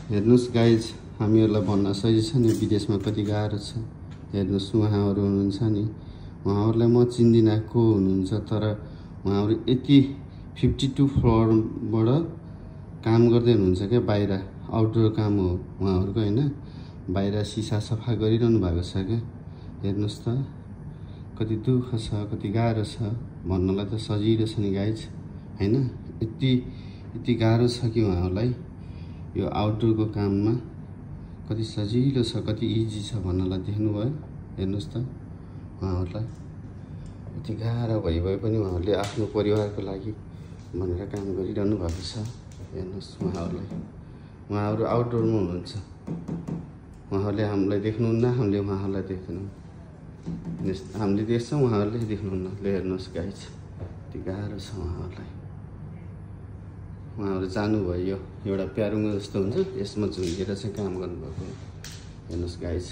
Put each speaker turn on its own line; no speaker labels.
हेर्नुस् गाइज, हामीहरूलाई भन्न सही छ नि विदेशमा कति गाह्रो छ। हेर्नुस् उहाँहरू हुनुहुन्छ नि, उहाँहरूलाई म चिन्दिनँ को हुनुहुन्छ, तर उहाँहरू यति 52 फ्लोरबाट काम गर्दै हुनुहुन्छ क्या। बाहिर आउटडोर काम हो उहाँहरूको होइन, बाहिर सिसा सफा गरिरहनु भएको छ क्या। हेर्नुस् त कति दुःख छ, कति गाह्रो छ। भन्नलाई त सजिलो छ नि गाइज होइन, यति गाह्रो छ कि उहाँहरूलाई यो आउटडोरको काममा कति सजिलो छ, कति इजी छ भन्नलाई। देख्नुभयो, हेर्नुस् त उहाँहरूलाई यति गाह्रो भइ पनि उहाँहरूले आफ्नो परिवारको लागि भनेर काम गरिरहनु भएको छ। हेर्नुस् उहाँहरूलाई, उहाँहरू आउटडोरमा हुनुहुन्छ, उहाँहरूले हामीलाई देख्नुहुन्न, हामीले उहाँहरूलाई देख्दैनौँ। हामीले देख्छौँ, उहाँहरूले देख्नुहुन्न। ले हेर्नुहोस् गाइज, यति गाह्रो छ उहाँहरूलाई। उहाँहरू जानुभयो, एउटा प्यारुङ्गो जस्तो हुन्छ, यसमा झुन्केर चाहिँ काम गर्नुभएको। हेर्नुहोस् गाइज।